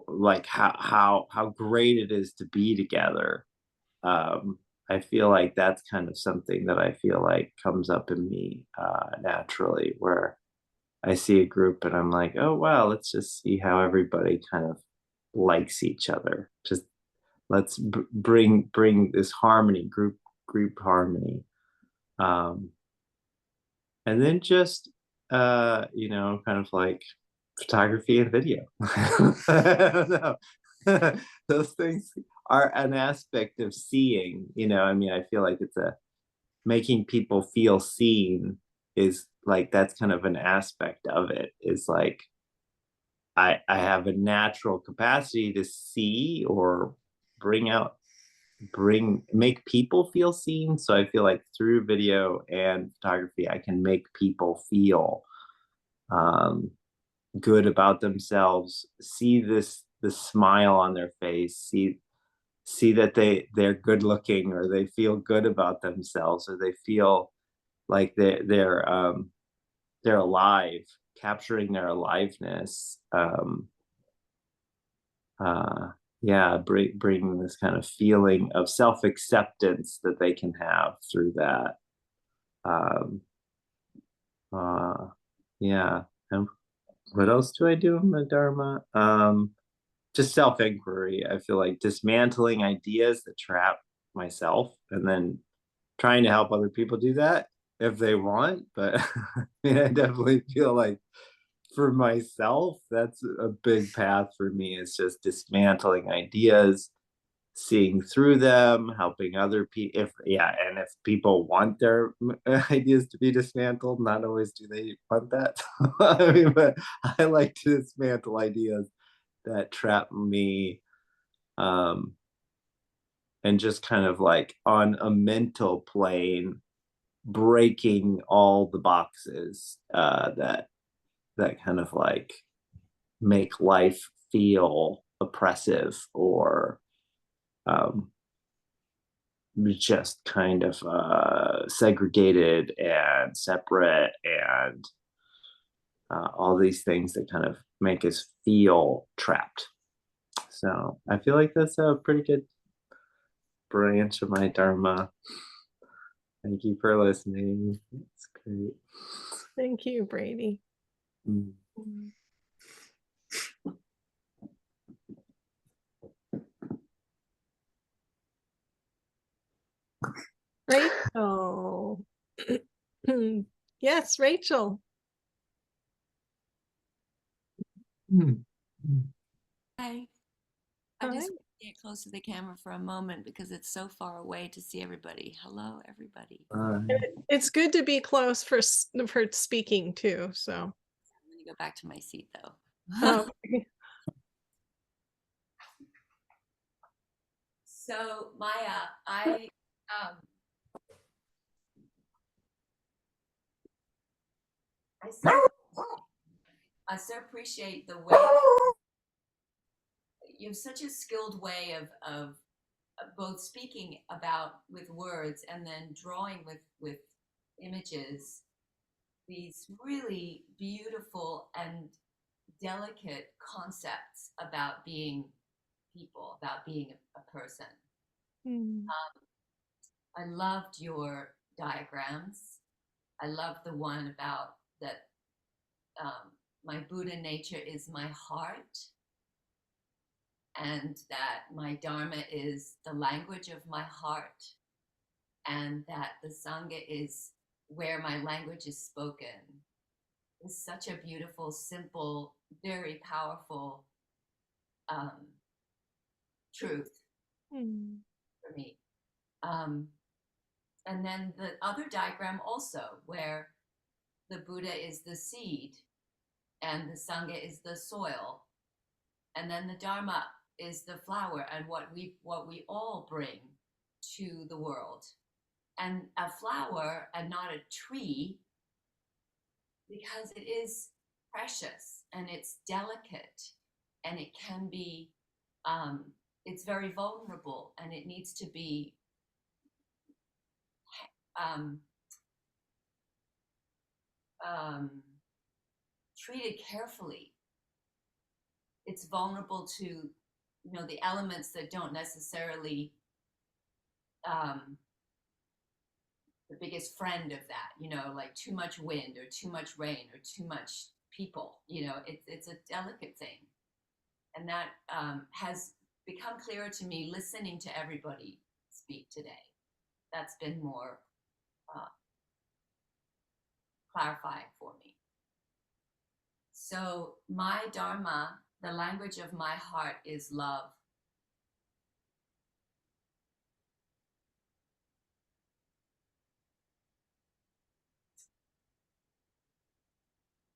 like how great it is to be together. I feel like that's kind of something that I feel like comes up in me naturally, where I see a group and I'm like, oh wow, let's just see how everybody kind of likes each other. Just let's bring this harmony, group harmony, and then just kind of like photography and video. I don't know. Those things are an aspect of seeing. I mean, I feel like it's making people feel seen is like, that's kind of an aspect of it. Is like, I have a natural capacity to see or make people feel seen. So I feel like through video and photography, I can make people feel good about themselves, see the smile on their face, see that they're good looking, or they feel good about themselves, or they feel like they're alive, capturing their aliveness. Yeah, bringing this kind of feeling of self-acceptance that they can have through that. Yeah. And what else do I do in my dharma? Just self-inquiry. I feel like dismantling ideas that trap myself, and then trying to help other people do that if they want. But I mean, I definitely feel like for myself, that's a big path for me. It's just dismantling ideas, seeing through them, helping other people. And if people want their ideas to be dismantled, not always do they want that. I mean, but I like to dismantle ideas that trap me, and just kind of like on a mental plane, breaking all the boxes that kind of like make life feel oppressive, or just kind of segregated and separate, and all these things that kind of make us feel trapped. So I feel like that's a pretty good branch of my dharma. Thank you for listening. It's great. Thank you, Brady. Mm. Rachel. Yes, Rachel. Hi. I Hi. just want to get close to the camera for a moment because it's so far away to see everybody. Hello, everybody. It's good to be close for speaking too. So I'm going to go back to my seat though. okay. So Maya, I so appreciate the way you have such a skilled way of both speaking about with words and then drawing with images these really beautiful and delicate concepts about being people, about being a person. I loved your diagrams. I loved the one about that my Buddha nature is my heart, and that my Dharma is the language of my heart, and that the Sangha is where my language is spoken. It's such a beautiful, simple, very powerful truth for me. And then the other diagram also, where the Buddha is the seed and the Sangha is the soil, and then the Dharma is the flower and what we all bring to the world. And a flower and not a tree, because it is precious and it's delicate and it can be it's very vulnerable and it needs to be treated carefully. It's vulnerable to, you know, the elements that don't necessarily the biggest friend of that, you know, like too much wind or too much rain or too much people, you know, it's a delicate thing. And that has become clearer to me listening to everybody speak today. That's been more clarifying for me. So my Dharma, the language of my heart, is love.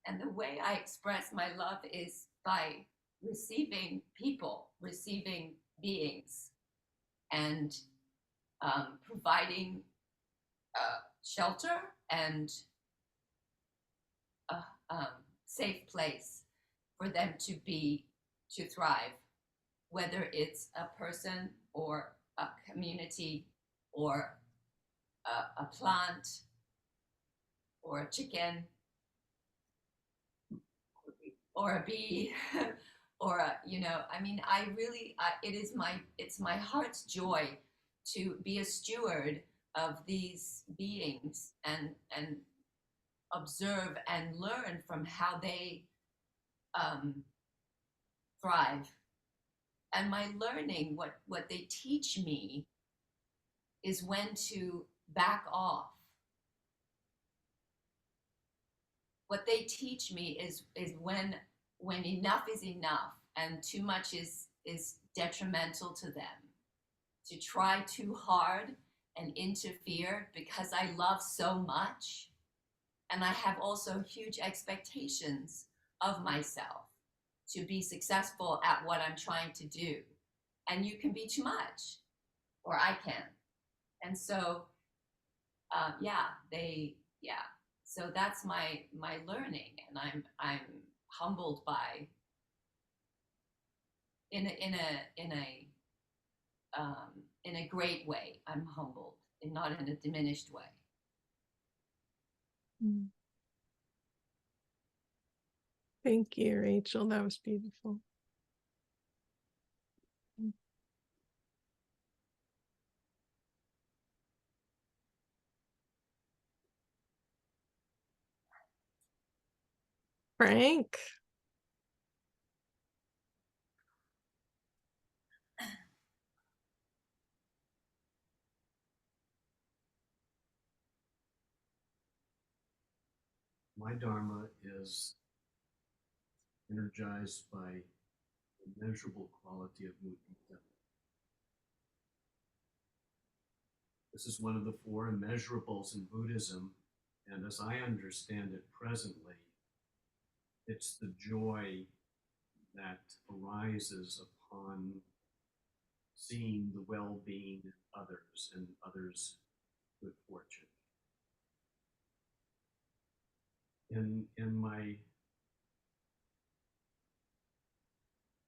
And the way I express my love is by receiving people, receiving beings, and providing shelter and a safe place for them to thrive, whether it's a person or a community or a plant or a chicken or a bee or a, you know, I mean, it's my heart's joy to be a steward of these beings and observe and learn from how they thrive. And my learning, what they teach me is when to back off. What they teach me is when enough is enough and too much is detrimental to them. To try too hard and interfere because I love so much. And I have also huge expectations of myself to be successful at what I'm trying to do. And you can be too much, or I can. And so, so that's my learning, and I'm humbled by in a great way. I'm humbled, and not in a diminished way. Thank you, Rachel. That was beautiful. Frank. My Dharma is energized by the immeasurable quality of mudita. This is one of the four immeasurables in Buddhism, and as I understand it presently, it's the joy that arises upon seeing the well-being of others and others' good fortune. In my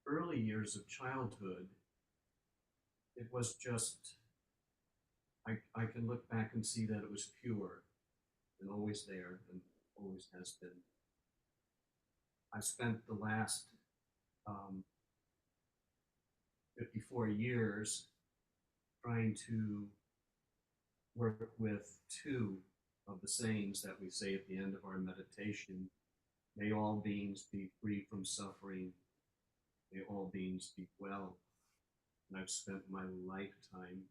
early years of childhood, it was just, I can look back and see that it was pure and always there. And always has been. I spent the last 54 years trying to work with two of the sayings that we say at the end of our meditation. May all beings be free from suffering. May all beings be well. And I've spent my lifetime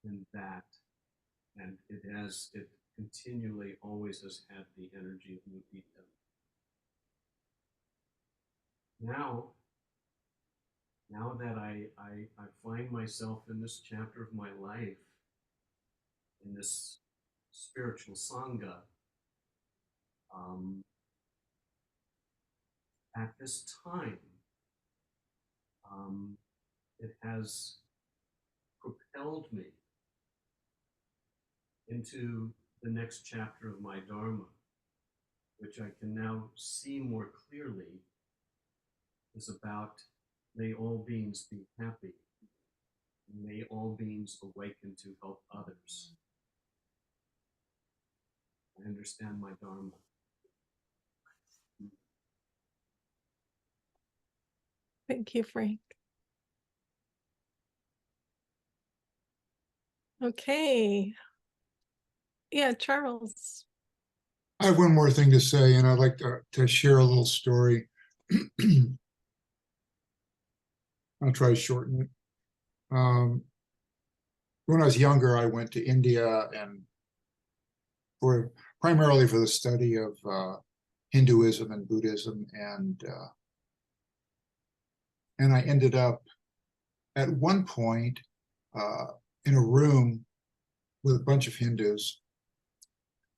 in that. And it continually always has had the energy of mudita. Now that I find myself in this chapter of my life, in this spiritual sangha, at this time, it has propelled me into the next chapter of my Dharma, which I can now see more clearly is about may all beings be happy, may all beings awaken to help others. I understand my Dharma. Thank you, Frank. Okay. Yeah, Charles. I have one more thing to say, and I'd like to share a little story. I'll try to shorten it. When I was younger, I went to India and primarily for the study of Hinduism and Buddhism, and I ended up at one point in a room with a bunch of Hindus,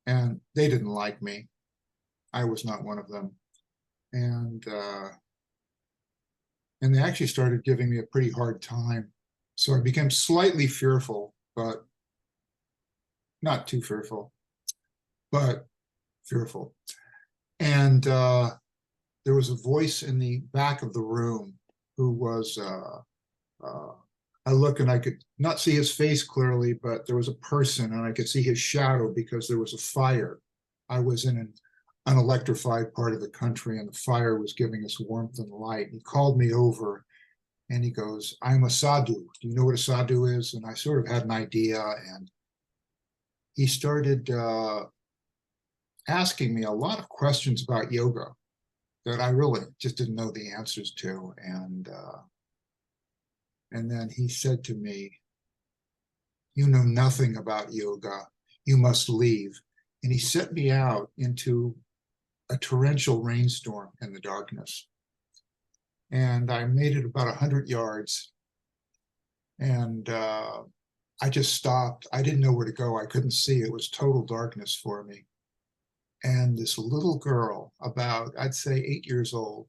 and they didn't like me. I was not one of them, and they actually started giving me a pretty hard time. So I became slightly fearful, but not too fearful, but fearful. And there was a voice in the back of the room who was, I looked and I could not see his face clearly, but there was a person and I could see his shadow because there was a fire. I was in an unelectrified part of the country and the fire was giving us warmth and light. He called me over and he goes, "I'm a sadhu. Do you know what a sadhu is?" And I sort of had an idea, and he started asking me a lot of questions about yoga that I really just didn't know the answers to. And then he said to me, "You know nothing about yoga. You must leave." And he set me out into a torrential rainstorm in the darkness. And I made it about 100 yards. And I just stopped. I didn't know where to go. I couldn't see. It was total darkness for me. And this little girl, about, I'd say 8 years old,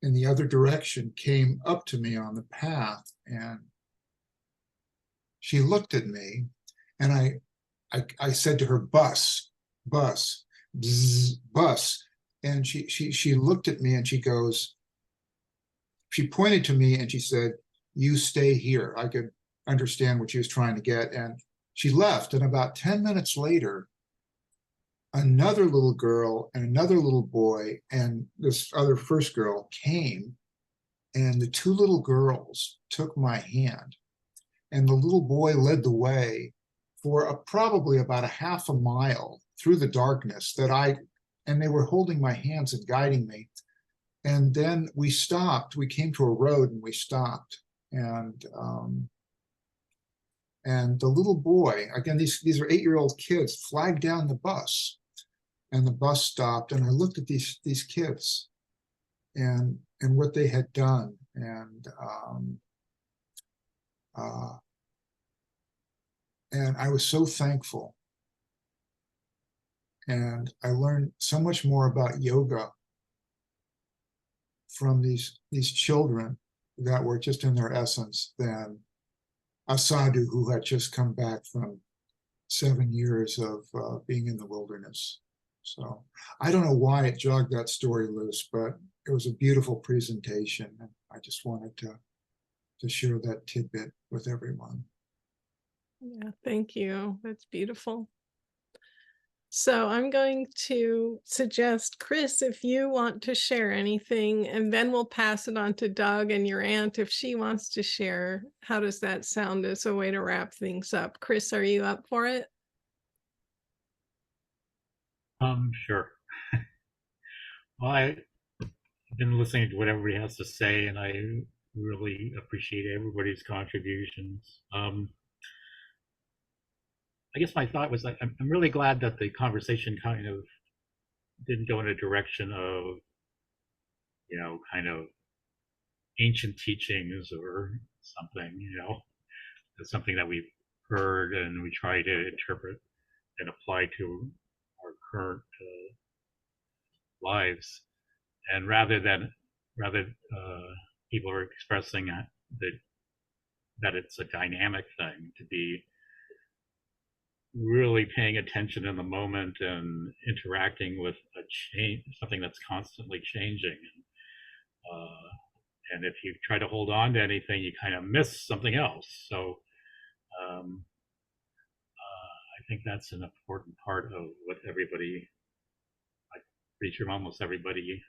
in the other direction, came up to me on the path. And she looked at me. And I said to her, "Bus, bus, bzz, bus." And she looked at me and she goes, she pointed to me and she said, "You stay here." I could understand what she was trying to get. And she left. And about 10 minutes later, another little girl and another little boy and this other first girl came. And the two little girls took my hand. And the little boy led the way for probably about a half a mile through the darkness and they were holding my hands and guiding me. And then we stopped. We came to a road and we stopped. And the little boy, again, these are 8-year-old kids, flagged down the bus. And the bus stopped. And I looked at these kids and what they had done. And I was so thankful. And I learned so much more about yoga from these children that were just in their essence than a sadhu who had just come back from 7 years of being in the wilderness. So I don't know why it jogged that story loose, but it was a beautiful presentation. And I just wanted to share that tidbit with everyone. Yeah, thank you. That's beautiful. So I'm going to suggest, Chris, if you want to share anything, and then we'll pass it on to Doug and your aunt if she wants to share. How does that sound as a way to wrap things up? Chris, are you up for it? Sure. Well, I've been listening to what everybody has to say, and I really appreciate everybody's contributions. I guess my thought was like, I'm really glad that the conversation kind of didn't go in a direction of, kind of ancient teachings or something, it's something that we've heard and we try to interpret and apply to our current lives. And rather people are expressing that it's a dynamic thing, to be really paying attention in the moment and interacting with a change, something that's constantly changing. And if you try to hold on to anything, you kind of miss something else. So I think that's an important part of what everybody, I'm pretty sure almost everybody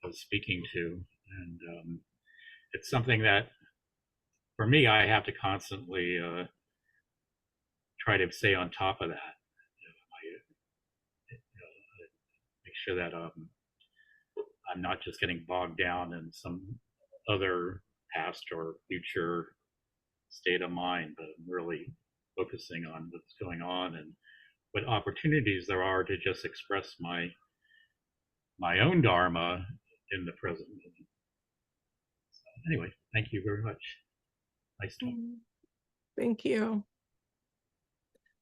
was speaking to. And it's something that, for me, I have to constantly try to stay on top of that. Make sure that I'm not just getting bogged down in some other past or future state of mind, but I'm really focusing on what's going on and what opportunities there are to just express my own Dharma in the present. So anyway, thank you very much. Nice talk. Thank you.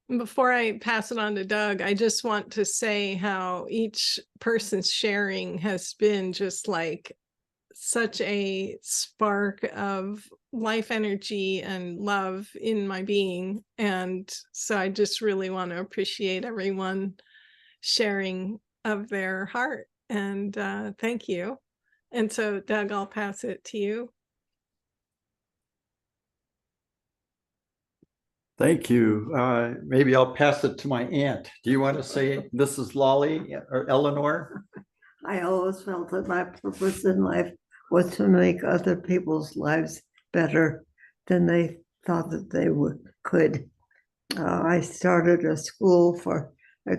Before I pass it on to Doug, I just want to say how each person's sharing has been just like such a spark of life energy and love in my being. And so I just really want to appreciate everyone sharing of their heart. And thank you. And so, Doug, I'll pass it to you. Thank you. Maybe I'll pass it to my aunt. Do you want to say Mrs. Lolly or Eleanor? I always felt that my purpose in life was to make other people's lives better than they thought that they could. I started a school for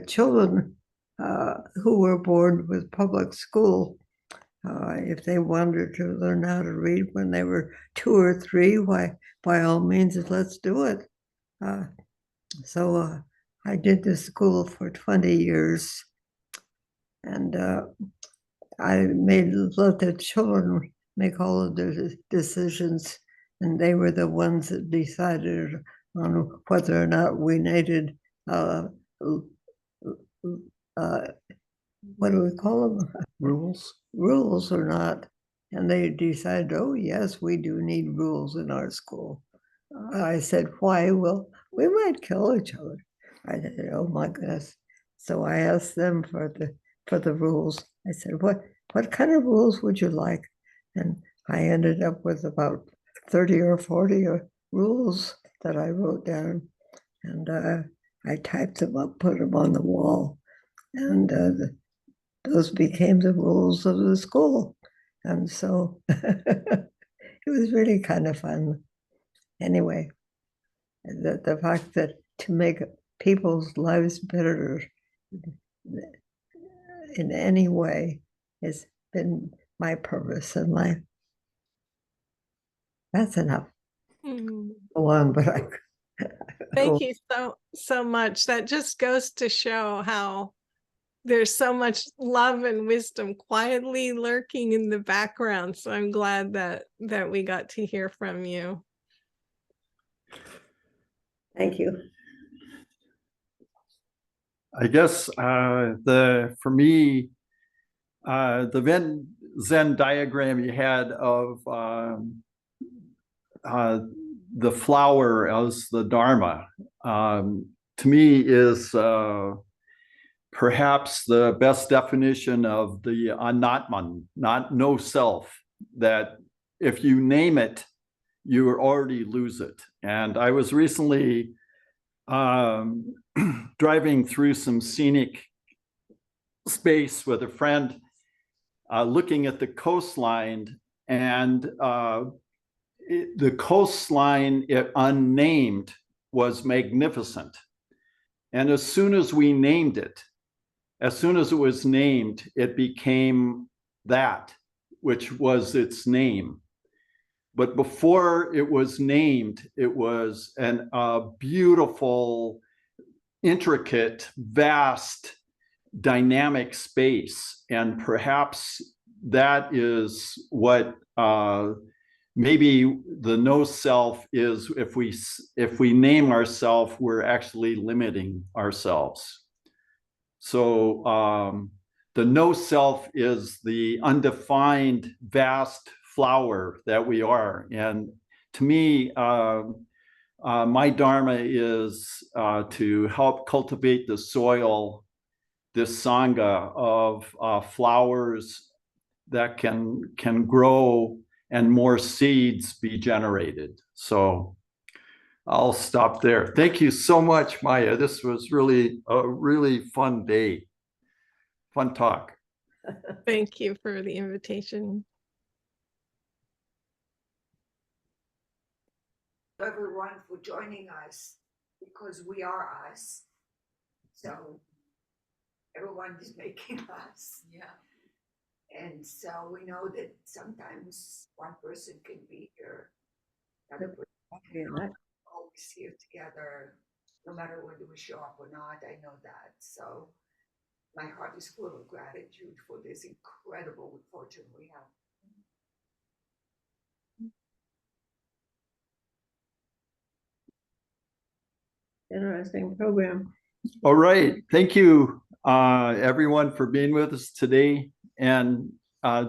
children who were born with public school. If they wanted to learn how to read when they were 2 or 3, why, by all means, let's do it. So I did this school for 20 years, and I let the children make all of the decisions, and they were the ones that decided on whether or not we needed what do we call them? Rules or not. And they decided, oh yes, we do need rules in our school. I said, why? Well, we might kill each other. I said, oh my goodness. So I asked them for the rules. I said, what kind of rules would you like? And I ended up with about 30 or 40 rules that I wrote down. And I typed them up, put them on the wall. And those became the rules of the school. And so it was really kind of fun. Anyway, the fact that to make people's lives better in any way has been my purpose in life. That's enough. Go on, but Thank you so much. That just goes to show how there's so much love and wisdom quietly lurking in the background. So I'm glad that we got to hear from you. Thank you. I guess for me, the Zen diagram you had of the flower as the Dharma, to me is perhaps the best definition of the anatman, no self, that if you name it, you already lose it. And I was recently driving through some scenic space with a friend, looking at the coastline, and the coastline, unnamed, was magnificent. And as soon as we named it, as soon as it was named, it became that, which was its name. But before it was named, it was a beautiful, intricate, vast, dynamic space. And perhaps that is what maybe the no self is. If we name ourselves, we're actually limiting ourselves. So the no self is the undefined, vast flower that we are. And to me, my dharma is to help cultivate the soil, this sangha of flowers that can grow and more seeds be generated. So I'll stop there. Thank you so much, Maja. This was really a really fun day. Fun talk. Thank you for the invitation. Everyone for joining us, because we are us. So everyone is making us. Yeah. And so we know that sometimes one person can be here, another person not always here together, no matter whether we show up or not. I know that. So my heart is full of gratitude for this incredible fortune we have. Interesting program. All right. Thank you, everyone, for being with us today. And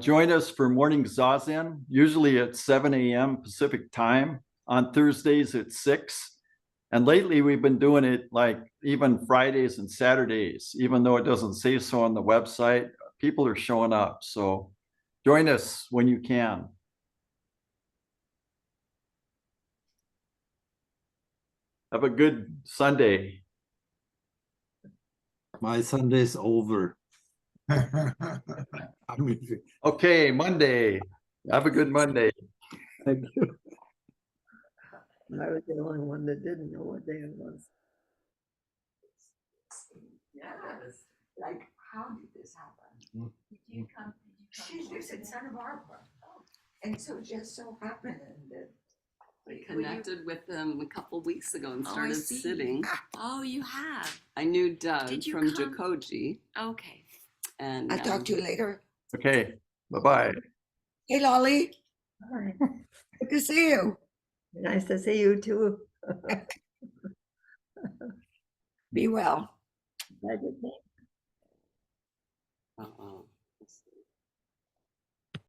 join us for morning Zazen, usually at 7 a.m. Pacific time. On Thursdays at 6. And lately we've been doing it like even Fridays and Saturdays, even though it doesn't say so on the website. People are showing up. So join us when you can. Have a good Sunday. My Sunday's over. Okay, Monday. Have a good Monday. Thank you. I was the only one that didn't know what day it was. Yes. Like, how did this happen? Did you come? She lives in Santa Barbara. And so it just so happened that I connected with them a couple weeks ago and Oh, I started see. sitting. Oh, you have. I knew Doug Did you from come? Jokoji, Okay. and I'll talk to you later. Okay, bye-bye. Hey, Lolly. Hi. Good to see you. Nice to see you too. Be well. Glad you came. Uh-oh.